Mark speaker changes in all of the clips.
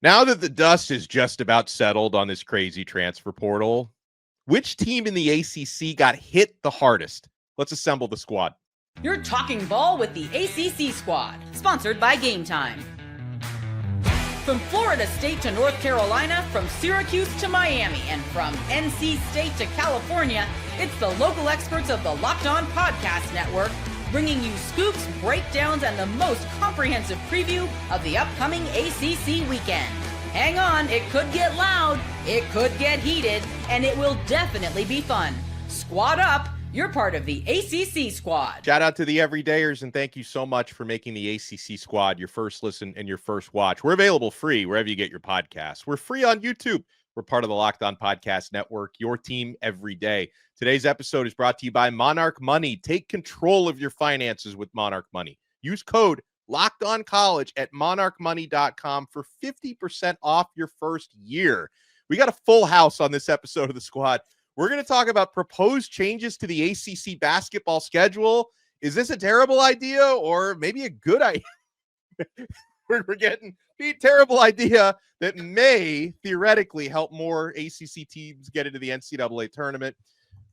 Speaker 1: Now that the dust is just about settled on this crazy transfer portal, which team in the ACC got hit the hardest? Let's assemble the squad.
Speaker 2: You're talking ball with the ACC squad, sponsored by Game Time. From Florida State to North Carolina, from Syracuse to Miami, and from NC State to California, it's the local experts of the Locked On Podcast Network, bringing you scoops, breakdowns, and the most comprehensive preview of the upcoming ACC weekend. Hang on, it could get loud, it could get heated, and it will definitely be fun. Squad up, you're part of the ACC squad.
Speaker 1: Shout out to the everydayers, and thank you so much for making the ACC squad your first listen and your first watch. We're available free wherever you get your podcasts. We're free on YouTube. We're part of the Locked On Podcast Network, your team every day. Today's episode is brought to you by Monarch Money. Take control of your finances with Monarch Money. Use code LOCKEDONCollege at monarchmoney.com for 50% off your first year. We got a full house on this episode of the squad. We're going to talk about proposed changes to the ACC basketball schedule. Is this a terrible idea or maybe a good idea? We're getting a terrible idea that may theoretically help more ACC teams get into the NCAA tournament.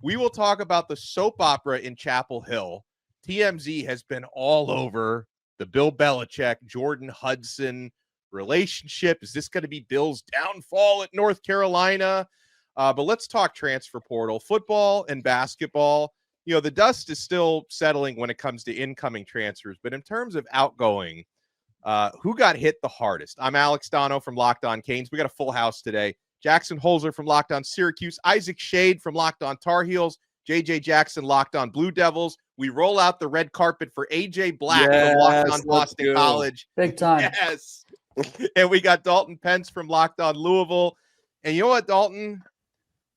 Speaker 1: We will talk about the soap opera in Chapel Hill. TMZ has been all over the Bill Belichick, Jordan Hudson relationship. Is this going to be Bill's downfall at North Carolina? But let's talk transfer portal, football and basketball. You know, the dust is still settling when it comes to incoming transfers, but in terms of outgoing, who got hit the hardest? I'm Alex Donno from Locked On Canes. We got a full house today. Jackson Holzer from Locked On Syracuse, Isaac Shade from Locked On Tar Heels, JJ Jackson, Locked On Blue Devils. We roll out the red carpet for AJ Black from Locked On Boston College.
Speaker 3: Big time.
Speaker 1: Yes. And we got Dalton Pence from Locked On Louisville. And you know what, Dalton?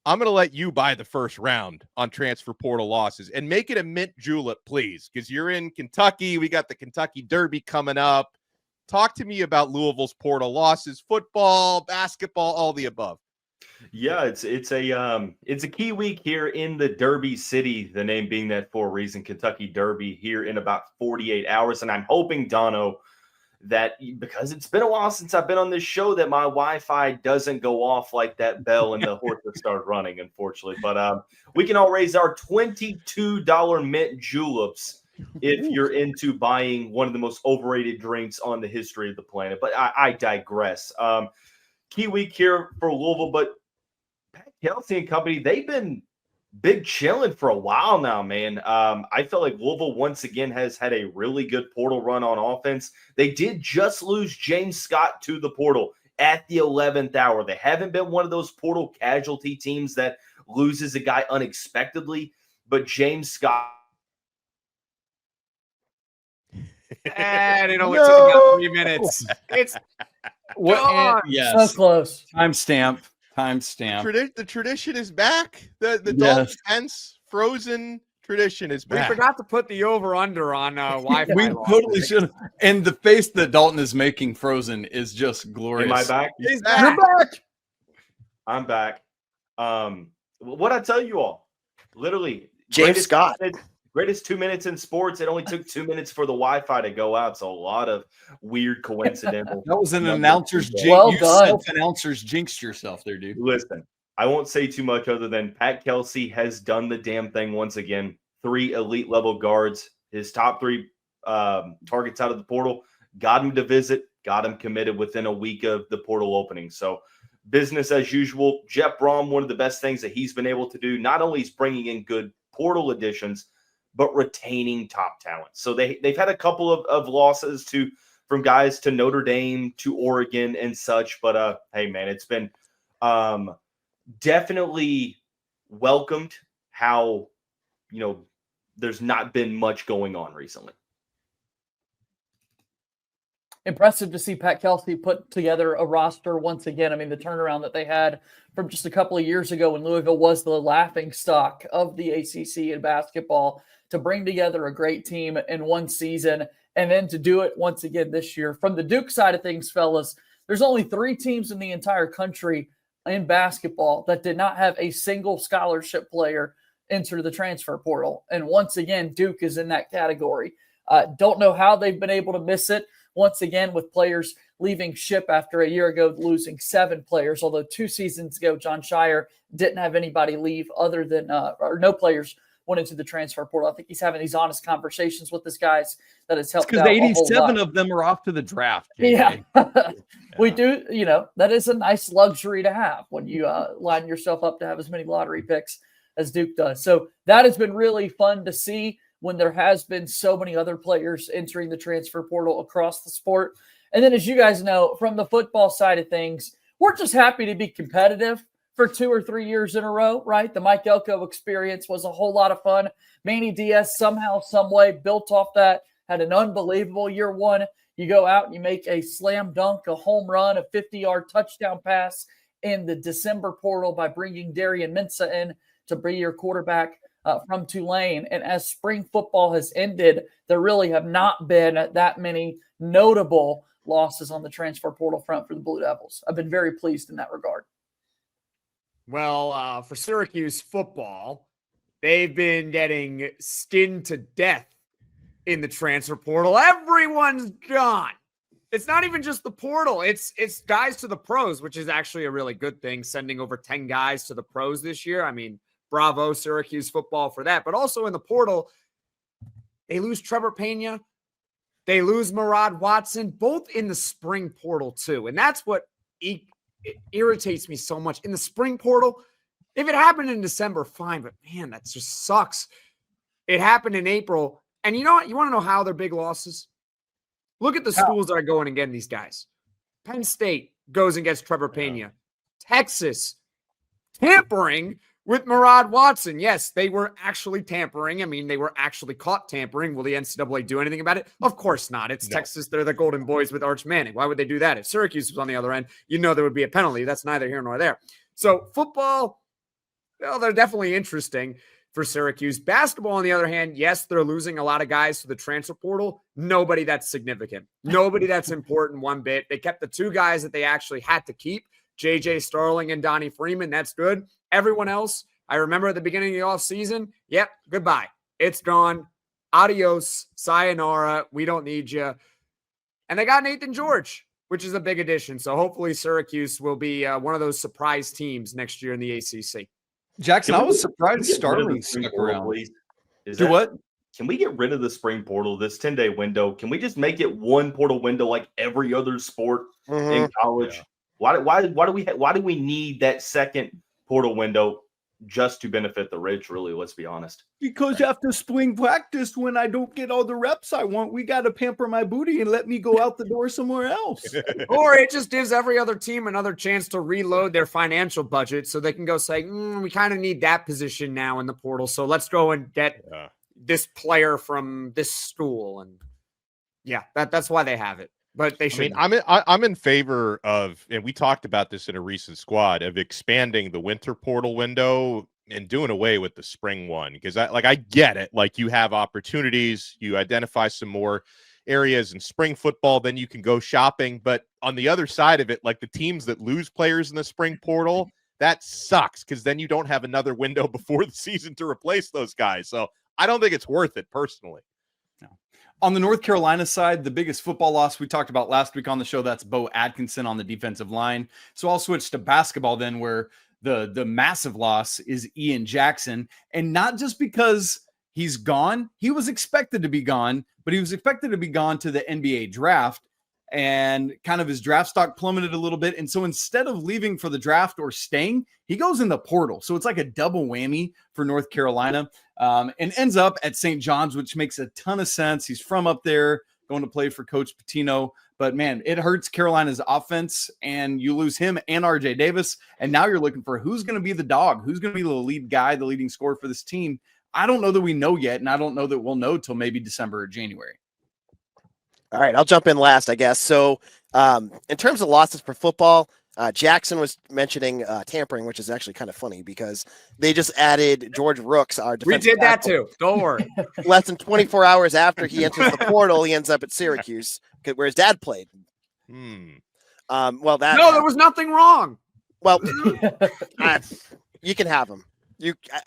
Speaker 1: I'm going to let you buy the first round on transfer portal losses and make it a mint julep, please, because you're in Kentucky. We got the Kentucky Derby coming up. Talk to me about Louisville's portal losses, football, basketball, all the above.
Speaker 4: Yeah, it's a key week here in the Derby City, the name being that for a reason, Kentucky Derby here in about 48 hours. And I'm hoping, Dono, that because it's been a while since I've been on this show, that my Wi-Fi doesn't go off like that bell and the horses start running, unfortunately. But we can all raise our $22 mint juleps if you're into buying one of the most overrated drinks on the history of the planet. But I digress. Key week here for Louisville, but Pat Kelsey and company, they've been big chilling for a while now, man. I feel like Louisville once again has had a really good portal run on offense. They did just lose James Scott to the portal at the 11th hour. They haven't been one of those portal casualty teams that loses a guy unexpectedly, but James Scott.
Speaker 5: And it only took about 3 minutes. It's
Speaker 3: What?
Speaker 5: yes.
Speaker 3: So close.
Speaker 5: Timestamp.
Speaker 1: The tradition is back. The Dalton Pence frozen tradition is
Speaker 5: We
Speaker 1: back.
Speaker 5: forgot to put the over-under on Wi-Fi.
Speaker 6: We totally should have. And the face that Dalton is making frozen is just glorious.
Speaker 4: Am I back?
Speaker 1: He's
Speaker 3: You're
Speaker 1: back.
Speaker 3: back.
Speaker 4: I'm back. What I tell you all, literally,
Speaker 7: James Scott.
Speaker 4: Greatest 2 minutes in sports. It only took 2 minutes for the Wi-Fi to go out. So a lot of weird coincidental.
Speaker 6: That was an
Speaker 4: numbers
Speaker 6: announcer's
Speaker 4: today.
Speaker 6: jinx.
Speaker 3: Well
Speaker 6: You
Speaker 3: done.
Speaker 6: self-announcers jinxed yourself there, dude.
Speaker 4: Listen, I won't say too much other than Pat Kelsey has done the damn thing once again. 3 elite level guards, his top 3 targets out of the portal, got him to visit, got him committed within a week of the portal opening. So business as usual. Jeff Brom, one of the best things that he's been able to do, not only is bringing in good portal additions, but retaining top talent. So they've had a couple of losses from guys to Notre Dame, to Oregon and such. But hey, man, it's been definitely welcomed how, there's not been much going on recently.
Speaker 3: Impressive to see Pat Kelsey put together a roster once again. I mean, the turnaround that they had from just a couple of years ago when Louisville was the laughing stock of the ACC in basketball, to bring together a great team in one season and then to do it once again this year. From the Duke side of things, fellas, there's only 3 teams in the entire country in basketball that did not have a single scholarship player enter the transfer portal. And once again, Duke is in that category. Don't know how they've been able to miss it once again with players leaving ship after a year ago, losing 7 players, although 2 seasons ago, John Shire didn't have anybody leave other than, or no players went into the transfer portal. I think he's having these honest conversations with his guys that has helped out.
Speaker 6: Because 87 of them are off to the draft.
Speaker 3: JJ. Yeah. We do, that is a nice luxury to have when you line yourself up to have as many lottery picks as Duke does. So that has been really fun to see when there has been so many other players entering the transfer portal across the sport. And then, as you guys know, from the football side of things, we're just happy to be competitive for 2 or 3 years in a row, right? The Mike Elko experience was a whole lot of fun. Manny Diaz somehow, some way built off that, had an unbelievable year 1. You go out and you make a slam dunk, a home run, a 50-yard touchdown pass in the December portal by bringing Darian Mensah in to be your quarterback from Tulane. And as spring football has ended, there really have not been that many notable losses on the transfer portal front for the Blue Devils. I've been very pleased in that regard.
Speaker 5: Well, for Syracuse football, they've been getting skinned to death in the transfer portal. Everyone's gone. It's not even just the portal. It's guys to the pros, which is actually a really good thing, sending over 10 guys to the pros this year. I mean, bravo, Syracuse football for that. But also in the portal, they lose Trevor Pena. They lose Murad Watson, both in the spring portal too. And that's what it irritates me so much. In the spring portal, if it happened in December, fine. But man, that just sucks. It happened in April. And you know what? You want to know how they're big losses? Look at the schools that are going and getting these guys. Penn State goes and gets Trevor Pena. Texas tampering with Murad Watson. Yes, they were actually tampering. I mean, they were actually caught tampering. Will the NCAA do anything about it? Of course not. It's Texas. They're the Golden Boys with Arch Manning. Why would they do that? If Syracuse was on the other end, there would be a penalty. That's neither here nor there. So football, well, they're definitely interesting for Syracuse. Basketball, on the other hand, yes, they're losing a lot of guys to the transfer portal. Nobody that's significant. Nobody that's important one bit. They kept the 2 guys that they actually had to keep, J.J. Starling and Donnie Freeman. That's good. Everyone else, I remember at the beginning of the offseason, yep, goodbye. It's gone. Adios. Sayonara. We don't need you. And they got Nathan George, which is a big addition. So hopefully Syracuse will be one of those surprise teams next year in the ACC.
Speaker 6: Jackson, I was surprised Starling stuck around. Do what?
Speaker 4: Can we get rid of the spring portal, this 10-day window? Can we just make it one portal window like every other sport in college? Yeah. Why do we need that second portal window just to benefit the rich, really? Let's be honest.
Speaker 6: Because after spring practice, when I don't get all the reps I want, we got to pamper my booty and let me go out the door somewhere else.
Speaker 5: Or it just gives every other team another chance to reload their financial budget so they can go say, we kind of need that position now in the portal. So let's go and get this player from this school. And that's why they have it. But they should.
Speaker 1: I mean, I'm in favor of, and we talked about this in a recent squad, of expanding the winter portal window and doing away with the spring one. Because I get it. Like, you have opportunities, you identify some more areas in spring football, then you can go shopping. But on the other side of it, like, the teams that lose players in the spring portal, that sucks, because then you don't have another window before the season to replace those guys. So I don't think it's worth it personally.
Speaker 6: On the North Carolina side, the biggest football loss we talked about last week on the show, that's Bo Atkinson on the defensive line. So I'll switch to basketball then, where the massive loss is Ian Jackson. And not just because he's gone. He was expected to be gone, but he was expected to be gone to the NBA draft. And kind of his draft stock plummeted a little bit. And so instead of leaving for the draft or staying, he goes in the portal. So it's like a double whammy for North Carolina, and ends up at St. John's, which makes a ton of sense. He's from up there, going to play for Coach Pitino. But, man, it hurts Carolina's offense, and you lose him and R.J. Davis. And now you're looking for who's going to be the dog, who's going to be the lead guy, the leading scorer for this team. I don't know that we know yet, and I don't know that we'll know till maybe December or January.
Speaker 7: All right, I'll jump in last, I guess. So in terms of losses for football, Jackson was mentioning tampering, which is actually kind of funny because they just added George Rooks, our defensive
Speaker 5: We did that
Speaker 7: tackle.
Speaker 5: too. Don't worry.
Speaker 7: Less than 24 hours after he enters the portal, he ends up at Syracuse, where his dad played. Well,
Speaker 5: there was nothing wrong.
Speaker 7: Well, you can have him.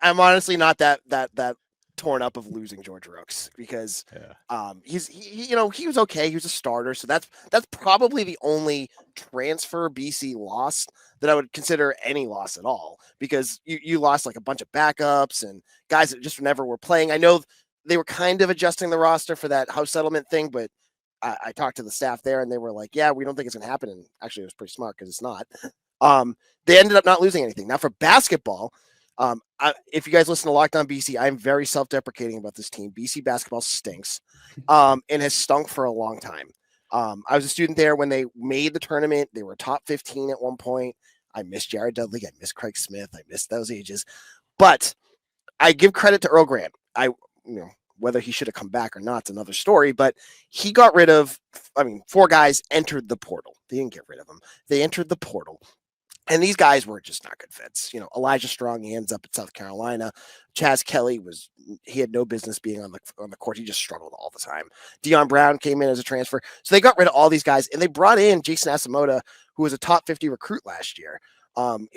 Speaker 7: I'm honestly not that torn up of losing George Rooks because he was okay. He was a starter. So that's probably the only transfer BC loss that I would consider any loss at all, because you lost like a bunch of backups and guys that just never were playing. I know they were kind of adjusting the roster for that house settlement thing, but I talked to the staff there and they were like, yeah, we don't think it's going to happen. And actually it was pretty smart because it's not. They ended up not losing anything. Now for basketball, if you guys listen to Locked On BC, I'm very self-deprecating about this team. BC basketball stinks and has stunk for a long time. I was a student there when they made the tournament. They were top 15 at one point. I miss Jared Dudley. I miss Craig Smith. I miss those ages. But I give credit to Earl Grant. Whether he should have come back or not is another story, but he got rid of, 4 guys entered the portal. They didn't get rid of them. They entered the portal. And these guys were just not good fits. Elijah Strong, he ends up at South Carolina. Chaz Kelly he had no business being on the court. He just struggled all the time. Deion Brown came in as a transfer. So they got rid of all these guys and they brought in Jason Asamoah, who was a top 50 recruit last year.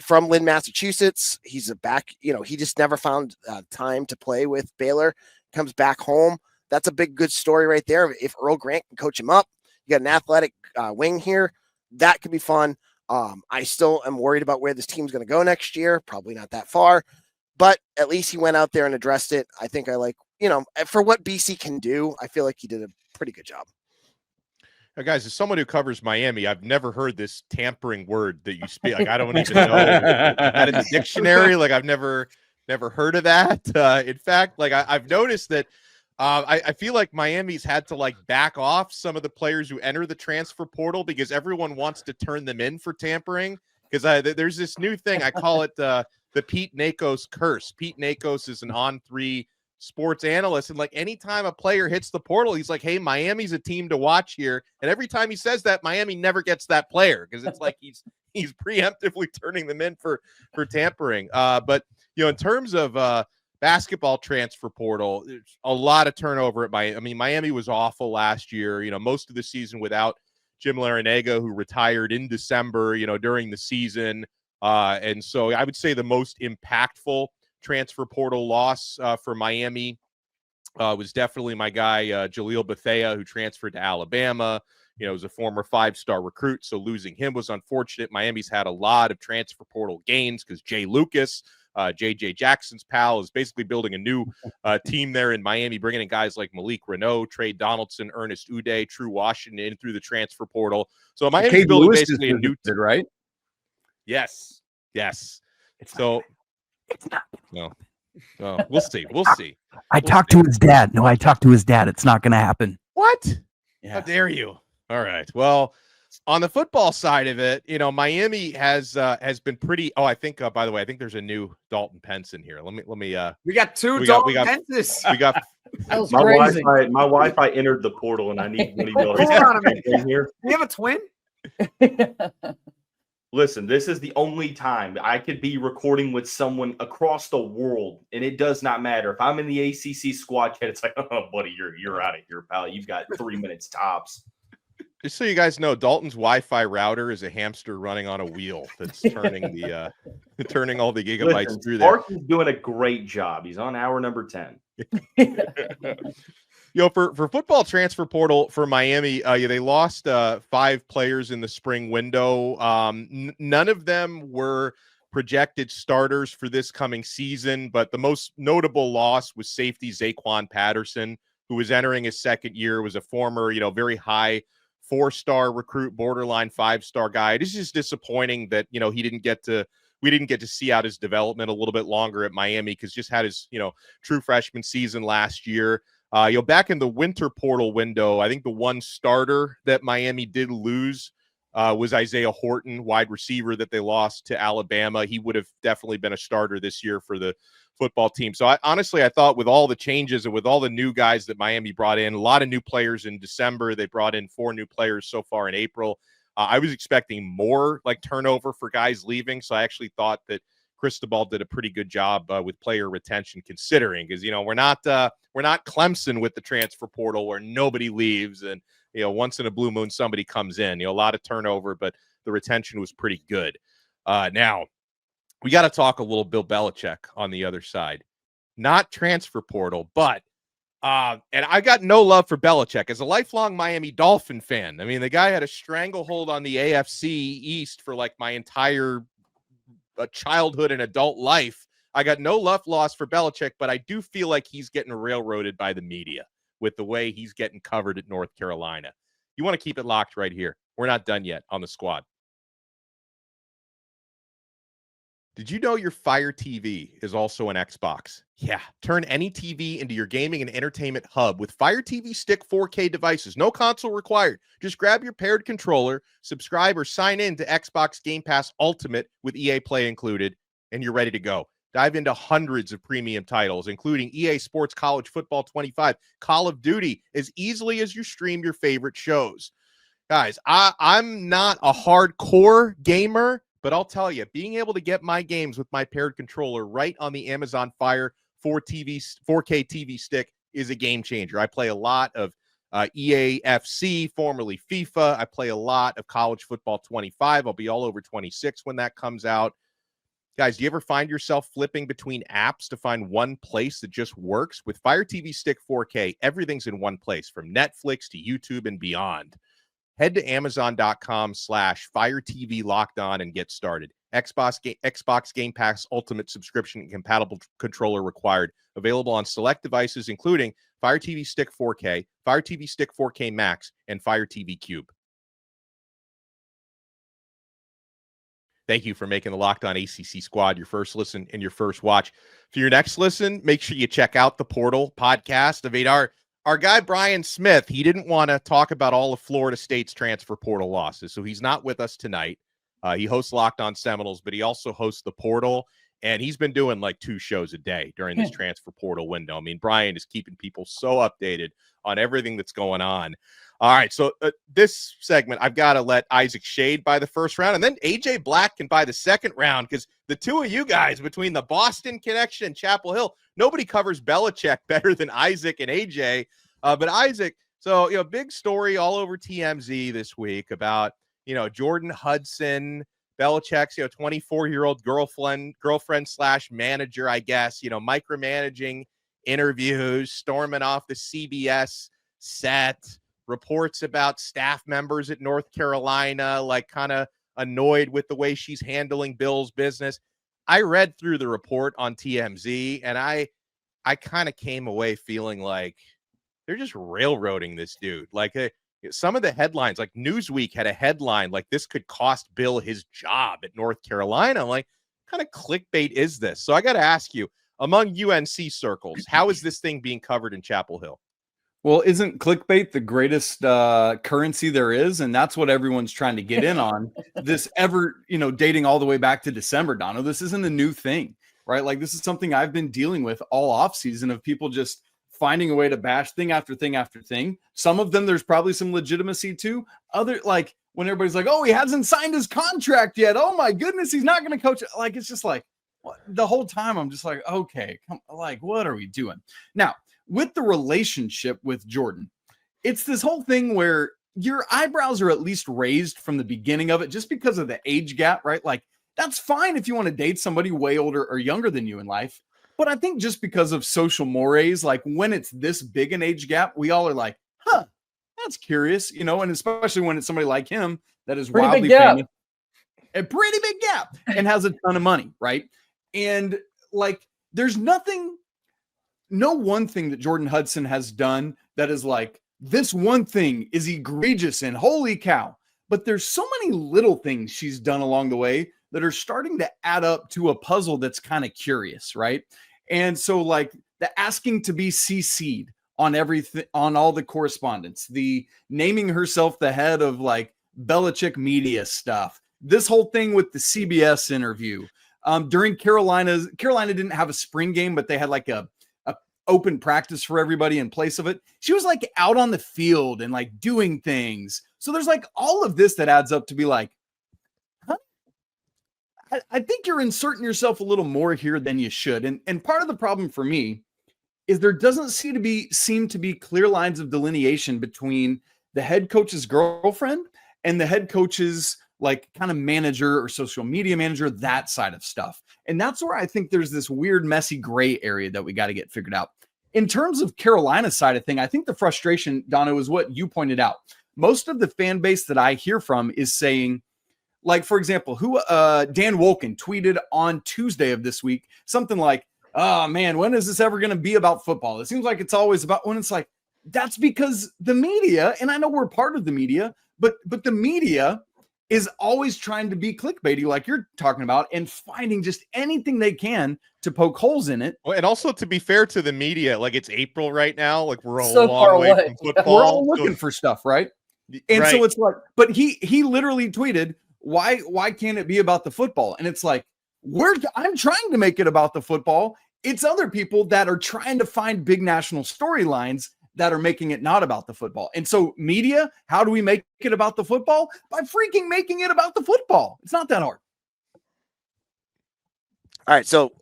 Speaker 7: From Lynn, Massachusetts. He's a back, he just never found time to play with Baylor. Comes back home. That's a big, good story right there. If Earl Grant can coach him up, you got an athletic wing here. That could be fun. I still am worried about where this team's going to go next year. Probably not that far, but at least he went out there and addressed it. I think for what BC can do, I feel like he did a pretty good job.
Speaker 1: Now, guys, as someone who covers Miami, I've never heard this tampering word that you speak. Like, I don't even know that in the dictionary. Like, I've never heard of that. In fact, like I've noticed that I feel like Miami's had to like back off some of the players who enter the transfer portal because everyone wants to turn them in for tampering. Because there's this new thing. I call it the Pete Nakos curse. Pete Nakos is an On3 sports analyst. And like anytime a player hits the portal, he's like, hey, Miami's a team to watch here. And every time he says that, Miami never gets that player because it's like he's preemptively turning them in for tampering. But in terms of basketball transfer portal, there's a lot of turnover at Miami. Miami was awful last year. Most of the season without Jim Larinaga, who retired in December. During the season, and so I would say the most impactful transfer portal loss for Miami was definitely my guy Jaleel Bethea, who transferred to Alabama. Was a former 5-star recruit, so losing him was unfortunate. Miami's had a lot of transfer portal gains because Jay Lucas, J.J. Jackson's pal, is basically building a new team there in Miami, bringing in guys like Malik Renault, Trey Donaldson, Ernest Uday, True Washington in through the transfer portal. So Miami's building basically a new team,
Speaker 6: right?
Speaker 1: Yes. So no, we'll see.
Speaker 8: I talked to his dad. No, I talked to his dad. It's not going to happen.
Speaker 1: What?
Speaker 8: Yeah.
Speaker 1: How dare you? All right. Well, on the football side of it, Miami has been pretty. Oh, I think by the way, I think there's a new Dalton Pence in here. Let me.
Speaker 5: We got 2 Dalton Pences.
Speaker 1: We got.
Speaker 3: That was
Speaker 4: My
Speaker 3: crazy.
Speaker 4: Wi-Fi entered the portal, and I need one of y'all
Speaker 5: Hold on a minute.
Speaker 4: in here.
Speaker 5: You have a twin?
Speaker 4: Listen, this is the only time I could be recording with someone across the world, and it does not matter. If I'm in the ACC squad chat, it's like, oh, buddy, you're out of here, pal. You've got 3 minutes tops.
Speaker 1: Just so you guys know, Dalton's Wi-Fi router is a hamster running on a wheel that's turning turning all the gigabytes through there.
Speaker 4: Mark is doing a great job. He's on hour number 10.
Speaker 1: For football transfer portal for Miami, they lost 5 players in the spring window. None of them were projected starters for this coming season, but the most notable loss was safety Zaquan Patterson, who was entering his second year, was a former, very high 4-star recruit, borderline 5-star guy. It is just disappointing that, we didn't get to see out his development a little bit longer at Miami because just had his, true freshman season last year. Back in the winter portal window, I think the one starter that Miami did lose was Isaiah Horton, wide receiver that they lost to Alabama. He would have definitely been a starter this year for the football team. So I thought with all the changes and with all the new guys that Miami brought in, a lot of new players in December, they brought in 4 new players so far in April. I was expecting more like turnover for guys leaving. So I actually thought that Cristobal did a pretty good job with player retention, considering, because we're not Clemson with the transfer portal where nobody leaves and once in a blue moon somebody comes in. A lot of turnover, but the retention was pretty good. Now we got to talk a little Bill Belichick on the other side. not transfer portal, but and I got no love for Belichick as a lifelong Miami Dolphin fan. I mean, the guy had a stranglehold on the AFC East for like my entire childhood and adult life. I got no love lost for Belichick, but I do feel like he's getting railroaded by the media with the way he's getting covered at North Carolina. You want to keep it locked right here. We're not done yet on the squad. Did you know your Fire TV is also an Xbox? Yeah. Turn any TV into your gaming and entertainment hub with Fire TV Stick 4K devices. No console required. Just grab your paired controller, subscribe or sign in to Xbox Game Pass Ultimate with EA Play included, and you're ready to go. Dive into hundreds of premium titles, including EA Sports College Football 25, Call of Duty, as easily as you stream your favorite shows. Guys, I'm not a hardcore gamer, but I'll tell you, being able to get my games with my paired controller right on the Amazon Fire 4K TV stick is a game changer. I play a lot of EAFC, formerly FIFA. I play a lot of College Football 25. I'll be all over 26 when that comes out. Guys, do you ever find yourself flipping between apps to find one place that just works? With Fire TV Stick 4K, everything's in one place, from Netflix to YouTube and beyond. Head to Amazon.com/FireTV Locked On and get started. Xbox Game Pass Ultimate subscription and compatible controller required. Available on select devices, including Fire TV Stick 4K, Fire TV Stick 4K Max, and Fire TV Cube. Thank you for making the Locked On ACC squad your first listen and your first watch. For your next listen, make sure you check out the Portal podcast. I mean, our guy, Brian Smith, he didn't want to talk about all of Florida State's transfer portal losses, so he's not with us tonight. He hosts Locked On Seminoles, but he also hosts the Portal, and he's been doing like 2 shows a day during this transfer portal window. I mean, Brian is keeping people so updated on everything that's going on. All right, so this segment, I've got to let Isaac Shade buy the first round, and then AJ Black can buy the second round, because the two of you guys, between the Boston connection and Chapel Hill, nobody covers Belichick better than Isaac and AJ. But Isaac, so, big story all over TMZ this week about, Jordan Hudson, Belichick's, 24-year-old girlfriend / manager, I guess, micromanaging interviews, storming off the CBS set, reports about staff members at North Carolina, like kind of annoyed with the way she's handling Bill's business. I read through the report on TMZ, and I kind of came away feeling like they're just railroading this dude. Like some of the headlines, like Newsweek had a headline like, this could cost Bill his job at North Carolina. I'm like, what kind of clickbait is this? So I got to ask you, among UNC circles, how is this thing being covered in Chapel Hill?
Speaker 6: Well, isn't clickbait the greatest currency there is? And that's what everyone's trying to get in on. This dating all the way back to December, Donno. This isn't a new thing, right? Like, this is something I've been dealing with all offseason of people just finding a way to bash thing after thing after thing. Some of them, there's probably some legitimacy to. Other, like, when everybody's like, oh, he hasn't signed his contract yet. Oh, my goodness, he's not going to coach. Like, it's just like, what? The whole time I'm just like, okay, what are we doing? Now, with the relationship with Jordan, it's this whole thing where your eyebrows are at least raised from the beginning of it just because of the age gap, right? Like, that's fine if you want to date somebody way older or younger than you in life. But I think just because of social mores, like when it's this big an age gap, we all are like, huh, that's curious, and especially when it's somebody like him that is
Speaker 3: pretty
Speaker 6: wildly
Speaker 3: big gap.
Speaker 6: famous, a pretty big gap, and has a ton of money, right? And like, there's no one thing that Jordan Hudson has done that is like, this one thing is egregious and holy cow. But there's so many little things she's done along the way that are starting to add up to a puzzle that's kind of curious, right? And so, like, the asking to be CC'd on everything, on all the correspondence, the naming herself the head of like Belichick media stuff, this whole thing with the CBS interview. During Carolina didn't have a spring game, but they had like a open practice for everybody in place of it. She was like out on the field and like doing things. So there's like all of this that adds up to be like, huh? I think you're inserting yourself a little more here than you should. And part of the problem for me is there doesn't seem to be clear lines of delineation between the head coach's girlfriend and the head coach's like kind of manager or social media manager, that side of stuff. And that's where I think there's this weird, messy gray area that we got to get figured out. In terms of Carolina's side of thing, I think the frustration, Donno, is what you pointed out. Most of the fan base that I hear from is saying, like, for example, Dan Wolken tweeted on Tuesday of this week, something like, oh man, when is this ever going to be about football? It seems like it's always about, when it's like, that's because the media, and I know we're part of the media, but the media is always trying to be clickbaity, like you're talking about, and finding just anything they can to poke holes in it.
Speaker 1: Well, and also, to be fair to the media, like, it's April right now. Like, we're a
Speaker 3: So far
Speaker 1: long way
Speaker 3: away.
Speaker 1: from football.
Speaker 6: We're all looking for stuff, right? And so it's like, but he literally tweeted, why can't it be about the football? And it's like, I'm trying to make it about the football. It's other people that are trying to find big national storylines that are making it not about the football. And so media, how do we make it about the football? By freaking making it about the football. It's not that hard.
Speaker 7: All right, so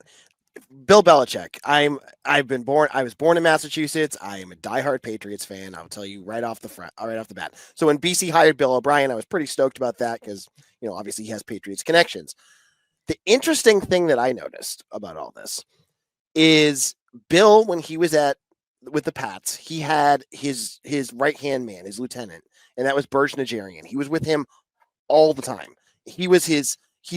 Speaker 7: Bill Belichick. I was born in Massachusetts. I am a diehard Patriots fan. I'll tell you right off the bat. So when BC hired Bill O'Brien, I was pretty stoked about that because, obviously he has Patriots connections. The interesting thing that I noticed about all this is Bill, when he was with the Pats, he had his right-hand man, his lieutenant, and that was Burge Nigerian. He was with him all the time. He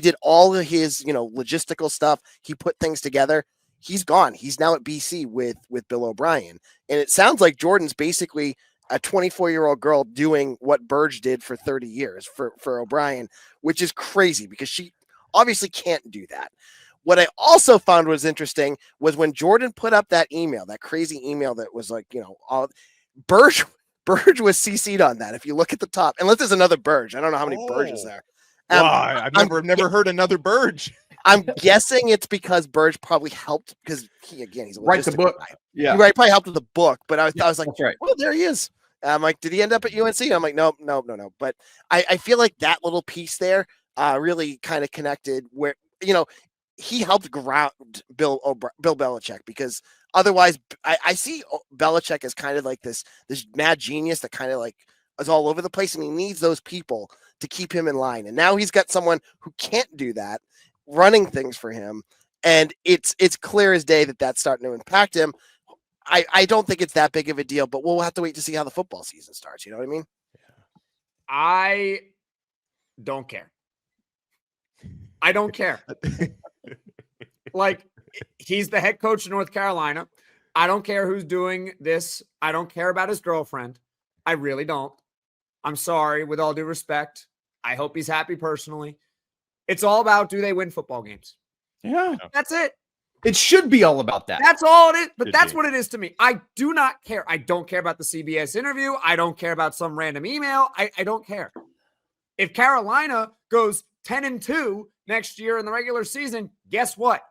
Speaker 7: did all of his, logistical stuff. He put things together. He's gone. He's now at BC with Bill O'Brien. And it sounds like Jordan's basically a 24-year-old girl doing what Burge did for 30 years for O'Brien, which is crazy because she obviously can't do that. What I also found was interesting was when Jordan put up that email, that crazy email that was like, Burge was CC'd on that. If you look at the top, unless there's another Burge, I don't know how many Burges there.
Speaker 1: I've never heard another Burge.
Speaker 7: I'm guessing it's because Burge probably helped because he's a
Speaker 6: write the book.
Speaker 7: Guy.
Speaker 6: Yeah,
Speaker 7: he probably helped with the book. But I was like,
Speaker 6: right.
Speaker 7: Well, there he is. I'm like, did he end up at UNC? I'm like, no. But I feel like that little piece there really kind of connected where he helped ground Bill Belichick because otherwise I see Belichick as kind of like this mad genius that kind of like is all over the place, and he needs those people to keep him in line. And now he's got someone who can't do that running things for him. And it's clear as day that that's starting to impact him. I don't think it's that big of a deal, but we'll have to wait to see how the football season starts. You know what I mean?
Speaker 5: I don't care. I don't care. Like, he's the head coach of North Carolina. I don't care who's doing this. I don't care about his girlfriend. I really don't. I'm sorry, with all due respect. I hope he's happy personally. It's all about, do they win football games?
Speaker 6: Yeah.
Speaker 5: That's it.
Speaker 6: It should be all about that.
Speaker 5: That's all it is. But that's what it is to me. I do not care. I don't care about the CBS interview. I don't care about some random email. I don't care. If Carolina goes 10-2 next year in the regular season, guess what?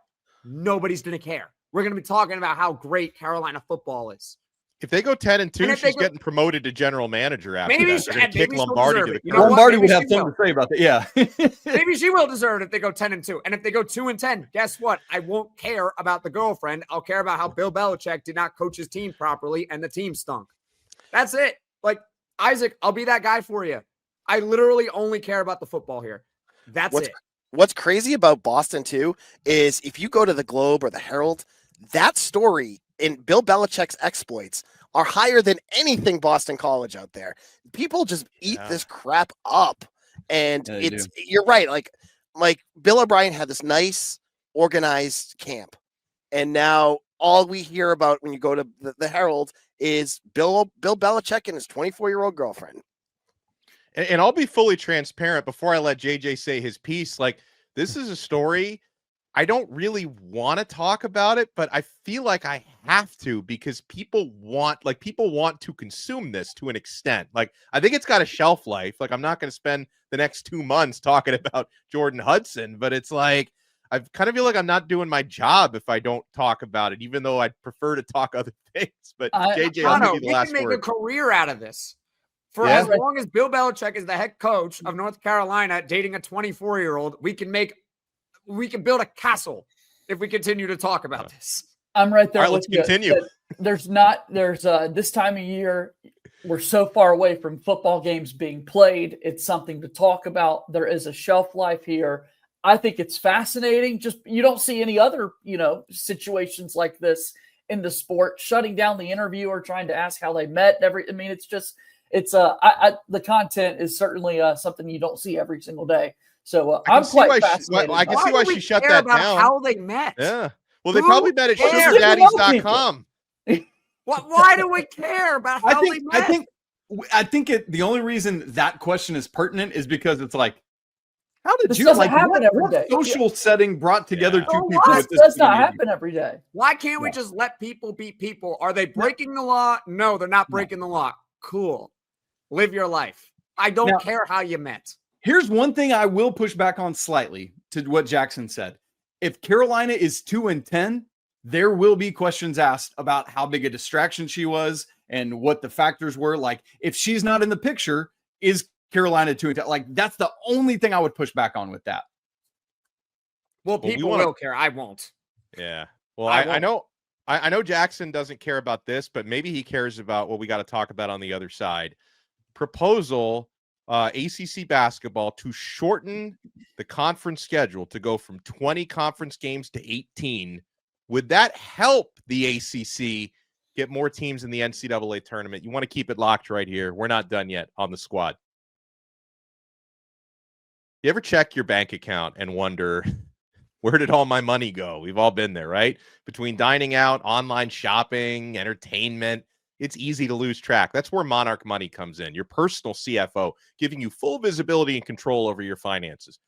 Speaker 5: Nobody's going to care. We're going to be talking about how great Carolina football is.
Speaker 1: If they go 10-2, she's getting promoted to general manager after
Speaker 5: maybe
Speaker 1: that. They're going to kick Lombardi to the curb.
Speaker 6: Lombardi would have something to say about that. Yeah.
Speaker 5: Maybe she will deserve it if they go 10-2. And if they go 2-10, guess what? I won't care about the girlfriend. I'll care about how Bill Belichick did not coach his team properly and the team stunk. That's it. Like, Isaac, I'll be that guy for you. I literally only care about the football here. That's it.
Speaker 7: What's crazy about Boston, too, is if you go to the Globe or the Herald, that story in Bill Belichick's exploits are higher than anything Boston College out there. People just eat this crap up. And you're right. Like Bill O'Brien had this nice, organized camp. And now all we hear about when you go to the Herald is Bill Belichick and his 24-year-old girlfriend.
Speaker 1: And I'll be fully transparent before I let JJ say his piece. Like, this is a story I don't really want to talk about it, but I feel like I have to because people want to consume this to an extent. Like, I think it's got a shelf life. Like, I'm not going to spend the next 2 months talking about Jordan Hudson, but it's like, I kind of feel like I'm not doing my job if I don't talk about it, even though I'd prefer to talk other things. But JJ, I'll give you the last word.
Speaker 5: You can make a career out of this. For as long as Bill Belichick is the head coach of North Carolina dating a 24-year-old, we can build a castle if we continue to talk about this.
Speaker 3: I'm right there.
Speaker 1: All right, let's continue.
Speaker 3: There's this time of year, we're so far away from football games being played. It's something to talk about. There is a shelf life here. I think it's fascinating. Just you don't see any other, situations like this in the sport, shutting down the interviewer, trying to ask how they met. The content is certainly something you don't see every single day. So I'm quite fascinated.
Speaker 1: I can see why she shut that down.
Speaker 5: How they met?
Speaker 1: Yeah. Well, they probably met at
Speaker 5: cares?
Speaker 1: sugardaddies.com.
Speaker 5: Why do we care about how they met?
Speaker 6: I think the only reason that question is pertinent is because it's like, how did
Speaker 3: This
Speaker 6: you
Speaker 3: doesn't happen every day.
Speaker 6: social setting brought together two people?
Speaker 3: This does not happen every day.
Speaker 5: Why can't we just let people be people? Are they breaking the law? No, they're not breaking the law. Cool. Live your life. I don't care how you met.
Speaker 6: Here's one thing I will push back on slightly to what Jackson said. If Carolina is 2-10, there will be questions asked about how big a distraction she was and what the factors were. Like, if she's not in the picture, is Carolina 2-10? Like, that's the only thing I would push back on with that.
Speaker 5: Well, people will care. I won't.
Speaker 1: Yeah. Well, I know Jackson doesn't care about this, but maybe he cares about what we got to talk about on the other side. Proposal, ACC basketball to shorten the conference schedule to go from 20 conference games to 18. Would that help the ACC get more teams in the NCAA tournament? You want to keep it locked right here. We're not done yet on the squad. You ever check your bank account and wonder, where did all my money go? We've all been there, right? Between dining out, online shopping, entertainment, it's easy to lose track. That's where Monarch Money comes in, your personal CFO, giving you full visibility and control over your finances.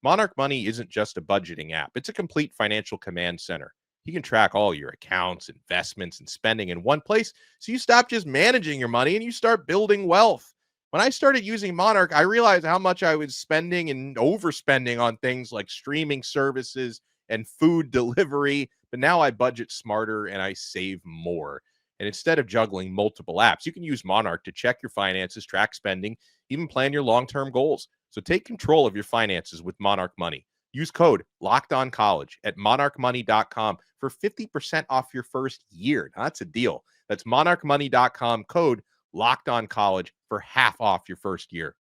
Speaker 1: Monarch Money isn't just a budgeting app. It's a complete financial command center. You can track all your accounts, investments, and spending in one place, so you stop just managing your money and you start building wealth. When I started using Monarch, I realized how much I was spending and overspending on things like streaming services and food delivery, but now I budget smarter and I save more. And instead of juggling multiple apps, you can use Monarch to check your finances, track spending, even plan your long-term goals. So take control of your finances with Monarch Money. Use code LOCKEDONCOLLEGE at monarchmoney.com for 50% off your first year. Now, that's a deal. That's monarchmoney.com, code LOCKEDONCOLLEGE for half off your first year.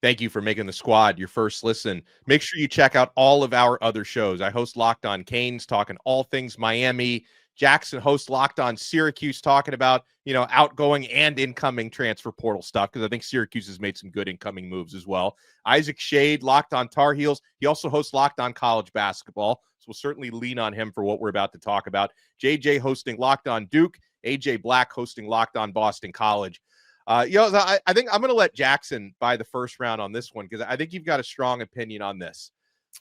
Speaker 1: Thank you for making the squad your first listen. Make sure you check out all of our other shows. I host Locked On Canes, talking all things Miami. Jackson hosts Locked On Syracuse, talking about, outgoing and incoming transfer portal stuff, because I think Syracuse has made some good incoming moves as well. Isaac Shade, Locked On Tar Heels. He also hosts Locked On College Basketball, so we'll certainly lean on him for what we're about to talk about. JJ hosting Locked On Duke. AJ Black hosting Locked On Boston College. I think I'm going to let Jackson buy the first round on this one, because I think you've got a strong opinion on this.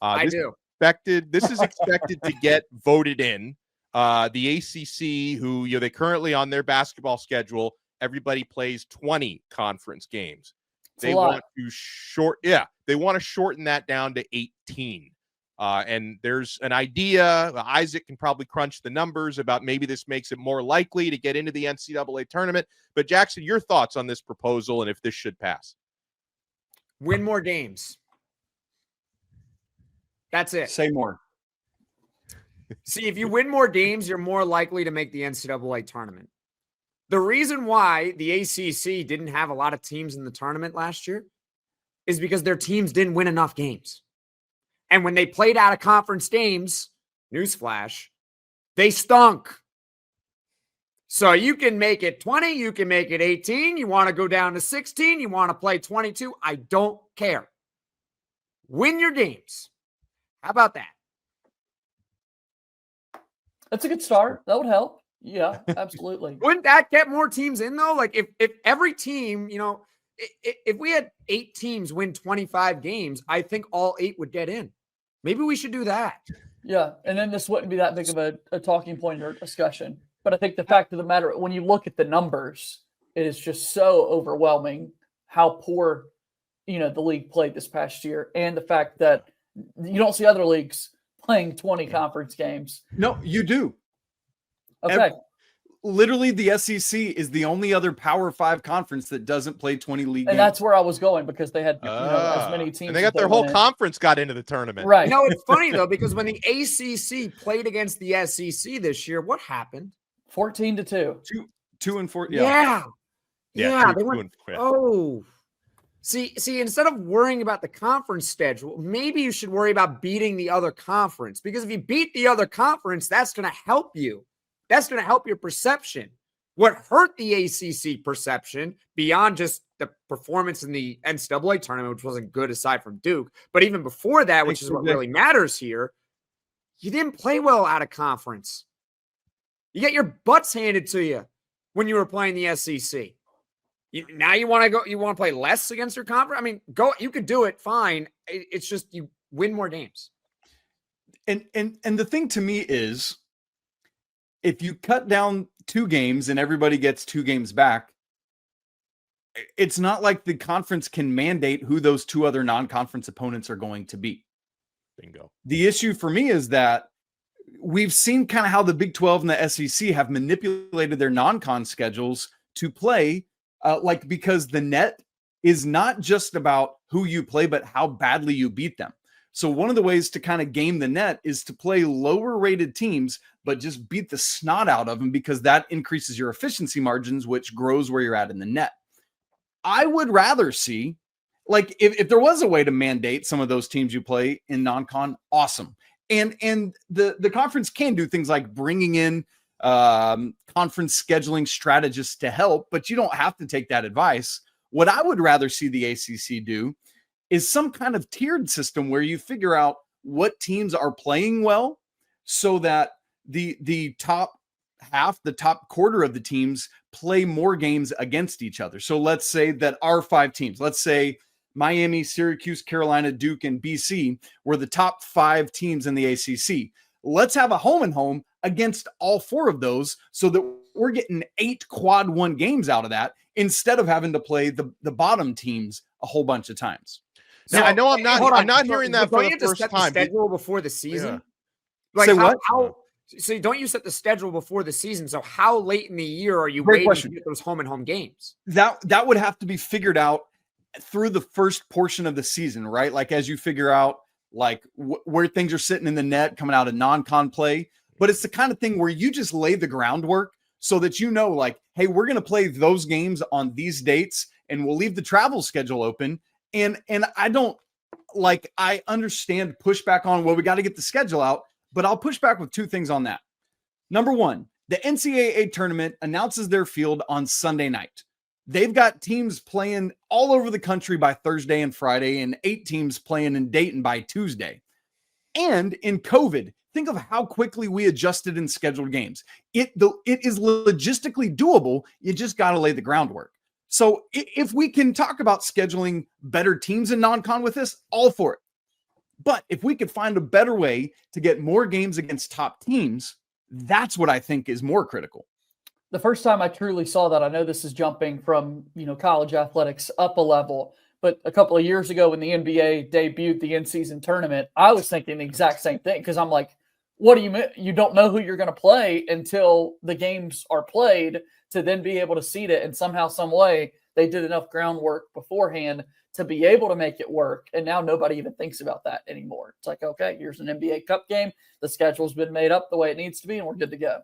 Speaker 5: I do.
Speaker 1: This is expected to get voted in. The ACC, who they currently on their basketball schedule, everybody plays 20 conference games. They want to shorten that down to 18. And there's an idea. Isaac can probably crunch the numbers about maybe this makes it more likely to get into the NCAA tournament. But Jackson, your thoughts on this proposal and if this should pass?
Speaker 5: Win more games. That's it.
Speaker 6: Say more.
Speaker 5: See, if you win more games, you're more likely to make the NCAA tournament. The reason why the ACC didn't have a lot of teams in the tournament last year is because their teams didn't win enough games. And when they played out of conference games, newsflash, they stunk. So you can make it 20, you can make it 18, you want to go down to 16, you want to play 22, I don't care. Win your games. How about that?
Speaker 3: That's a good start. That would help. Yeah, absolutely.
Speaker 5: Wouldn't that get more teams in, though? Like, if every team, if we had 8 teams win 25 games, I think all 8 would get in. Maybe we should do that.
Speaker 3: Yeah, and then this wouldn't be that big of a talking point or discussion. But I think the fact of the matter, when you look at the numbers, it is just so overwhelming how poor, the league played this past year, and the fact that you don't see other leagues playing 20 conference games.
Speaker 6: No, you do.
Speaker 3: Okay.
Speaker 6: Literally, the SEC is the only other Power 5 conference that doesn't play 20 league games.
Speaker 3: And that's where I was going, because they had as many teams.
Speaker 1: And they got their whole conference got into the tournament.
Speaker 3: Right.
Speaker 5: It's funny, though, because when the ACC played against the SEC this year, what happened?
Speaker 3: 14-2.
Speaker 6: 2-4.
Speaker 5: Yeah.
Speaker 1: Yeah,
Speaker 5: They
Speaker 1: two
Speaker 5: went.
Speaker 1: and four.
Speaker 5: Oh. See, instead of worrying about the conference schedule, maybe you should worry about beating the other conference, because if you beat the other conference, that's going to help you. That's going to help your perception. What hurt the ACC perception beyond just the performance in the NCAA tournament, which wasn't good aside from Duke, but even before that, which is what really matters here, you didn't play well out of conference. You get your butts handed to you when you were playing the SEC. Now you want to go? You want to play less against your conference? I mean, go. You could do it, fine. It's just you win more games.
Speaker 6: And the thing to me is, if you cut down 2 games and everybody gets 2 games back, it's not like the conference can mandate who those 2 other non-conference opponents are going to be.
Speaker 1: Bingo.
Speaker 6: The issue for me is that we've seen kind of how the Big 12 and the SEC have manipulated their non-con schedules to play. Because the net is not just about who you play, but how badly you beat them. So one of the ways to kind of game the net is to play lower rated teams, but just beat the snot out of them, because that increases your efficiency margins, which grows where you're at in the net. I would rather see, like, if there was a way to mandate some of those teams you play in non-con, awesome. And the conference can do things like bringing in conference scheduling strategists to help, but you don't have to take that advice. What I would rather see the ACC do is some kind of tiered system where you figure out what teams are playing well, so that the top half, the top quarter of the teams play more games against each other. So let's say that our 5 teams, let's say Miami, Syracuse, Carolina, Duke, and BC were the top 5 teams in the ACC. Let's have a home and home against all 4 of those, so that we're getting 8 quad 1 games out of that, instead of having to play the bottom teams a whole bunch of times.
Speaker 1: Now, I know I'm not hearing that for the first time.
Speaker 5: The schedule before the season.
Speaker 6: Yeah. Like, say what?
Speaker 5: So don't you set the schedule before the season? So how late in the year are you
Speaker 6: Great
Speaker 5: waiting
Speaker 6: question.
Speaker 5: to get those home and home games?
Speaker 6: That would have to be figured out through the first portion of the season, right? Like, as you figure out like where things are sitting in the net coming out of non-con play. But it's the kind of thing where you just lay the groundwork so that you know, like, hey, we're going to play those games on these dates, and we'll leave the travel schedule open. And I understand pushback on, well, we got to get the schedule out, but I'll push back with 2 things on that. Number 1, the NCAA tournament announces their field on Sunday night. They've got teams playing all over the country by Thursday and Friday, and 8 teams playing in Dayton by Tuesday. And in COVID, think of how quickly we adjusted and scheduled games. It is logistically doable. You just got to lay the groundwork. So if we can talk about scheduling better teams in non-con with this, all for it. But if we could find a better way to get more games against top teams, that's what I think is more critical.
Speaker 3: The first time I truly saw that, I know this is jumping from, college athletics up a level, but a couple of years ago when the NBA debuted the in-season tournament, I was thinking the exact same thing, because I'm like, what do you mean? You don't know who you're going to play until the games are played to then be able to seed it. And somehow, some way, they did enough groundwork beforehand to be able to make it work. And now nobody even thinks about that anymore. It's like, okay, here's an NBA Cup game. The schedule's been made up the way it needs to be, and we're good to go.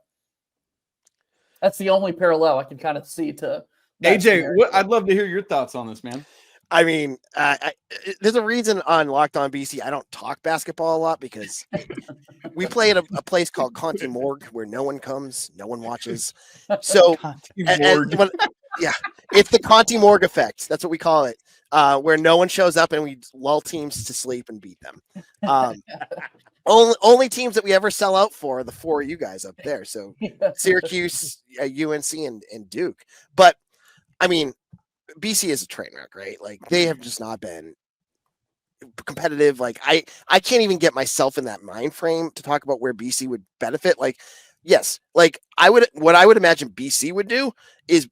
Speaker 3: That's the only parallel I can kind of see to
Speaker 6: AJ. I'd love to hear your thoughts on this, man.
Speaker 7: I mean, there's a reason on Locked On BC I don't talk basketball a lot, because we play at a place called Conti Morgue where no one comes, no one watches. So, it's the Conti Morgue effect. That's what we call it, where no one shows up and we lull teams to sleep and beat them. Only teams that we ever sell out for are the 4 of you guys up there. So Syracuse, UNC, and Duke. But I mean, BC is a train wreck, right? Like, they have just not been competitive. Like, I can't even get myself in that mind frame to talk about where BC would benefit. Like, yes, like what I would imagine BC would do is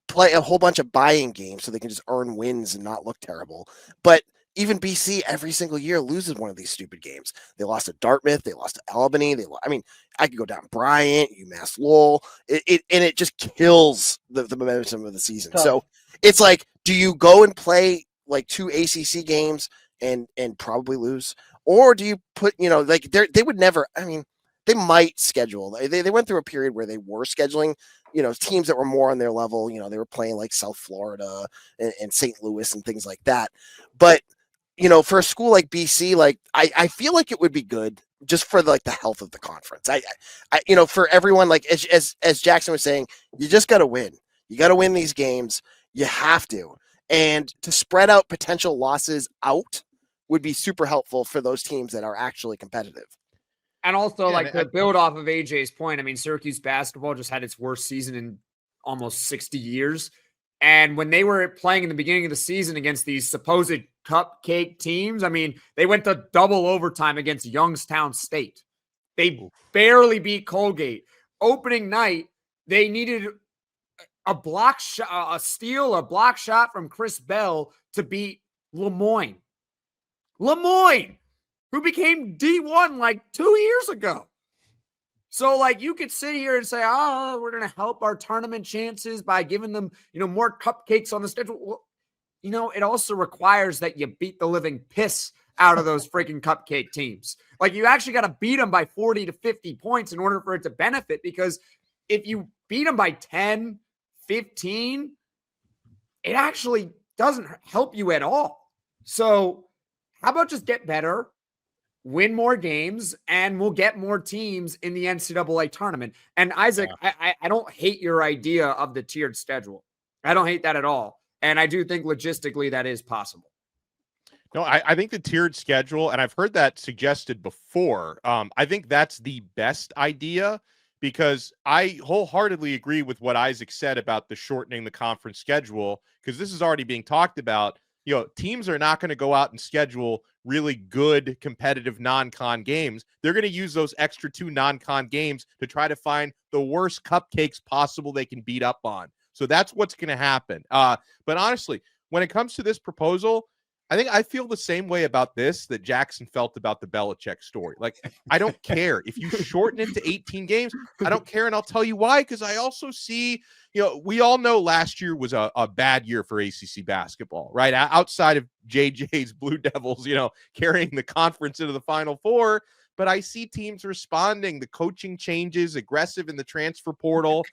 Speaker 7: play a whole bunch of buy-in games so they can just earn wins and not look terrible. But even BC every single year loses one of these stupid games. They lost to Dartmouth. They lost to Albany. I could go down Bryant, UMass Lowell. It just kills the momentum of the season. So it's like, do you go and play like 2 ACC games and probably lose? Or do you put, they would never, they might schedule. They went through a period where they were scheduling, teams that were more on their level. They were playing like South Florida and St. Louis and things like that. But, for a school like BC, like I feel like it would be good just for the health of the conference. I for everyone, like as Jackson was saying, you just got to win. You got to win these games. You have to. And to spread out potential losses out would be super helpful for those teams that are actually competitive.
Speaker 5: And also, to build off of AJ's point, I mean, Syracuse basketball just had its worst season in almost 60 years. And when they were playing in the beginning of the season against these supposed cupcake teams, I mean, they went to double overtime against Youngstown State. They barely beat Colgate. Opening night, they needed a block shot, a block shot from Chris Bell to beat Lemoyne. Lemoyne, who became D1 like 2 years ago. So, you could sit here and say, we're going to help our tournament chances by giving them, more cupcakes on the schedule. Well, it also requires that you beat the living piss out of those freaking cupcake teams. You actually got to beat them by 40 to 50 points in order for it to benefit, because if you beat them by 10, 15, it actually doesn't help you at all. So how about just get better, win more games, and we'll get more teams in the NCAA tournament. And Isaac, I don't hate your idea of the tiered schedule. I don't hate that at all. And I do think logistically that is possible.
Speaker 1: No, I think the tiered schedule, and I've heard that suggested before. I think that's the best idea, because I wholeheartedly agree with what Isaac said about the shortening the conference schedule, because this is already being talked about. Teams are not going to go out and schedule really good competitive non-con games. They're going to use those extra 2 non-con games to try to find the worst cupcakes possible they can beat up on. So that's what's going to happen. But honestly, when it comes to this proposal, I think I feel the same way about this that Jackson felt about the Belichick story. I don't care if you shorten it to 18 games. I don't care. And I'll tell you why, because I also see, we all know last year was a bad year for ACC basketball, right? Outside of JJ's Blue Devils, carrying the conference into the Final Four. But I see teams responding, the coaching changes, aggressive in the transfer portal.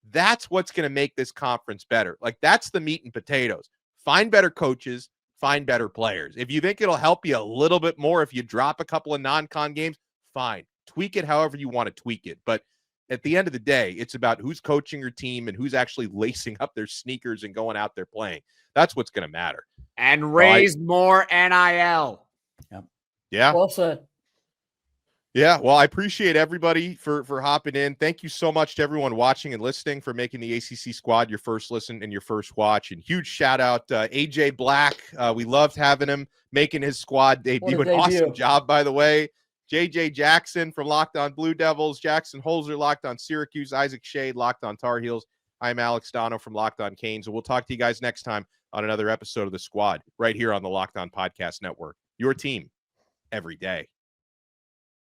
Speaker 1: That's what's going to make this conference better. That's the meat and potatoes. Find better coaches. Find better players. If you think it'll help you a little bit more if you drop a couple of non-con games, fine. Tweak it however you want to tweak it. But at the end of the day, it's about who's coaching your team and who's actually lacing up their sneakers and going out there playing. That's what's going to matter.
Speaker 5: And raise more NIL.
Speaker 1: Yeah.
Speaker 3: Well said.
Speaker 1: Yeah, well, I appreciate everybody for hopping in. Thank you so much to everyone watching and listening for making the ACC squad your first listen and your first watch. And huge shout out AJ Black. We loved having him making his squad debut. An awesome job, by the way. JJ Jackson from Locked On Blue Devils, Jackson Holzer, Locked On Syracuse, Isaac Shade, Locked On Tar Heels. I'm Alex Donno from Locked On Canes, and we'll talk to you guys next time on another episode of the squad right here on the Locked On Podcast Network. Your team every day.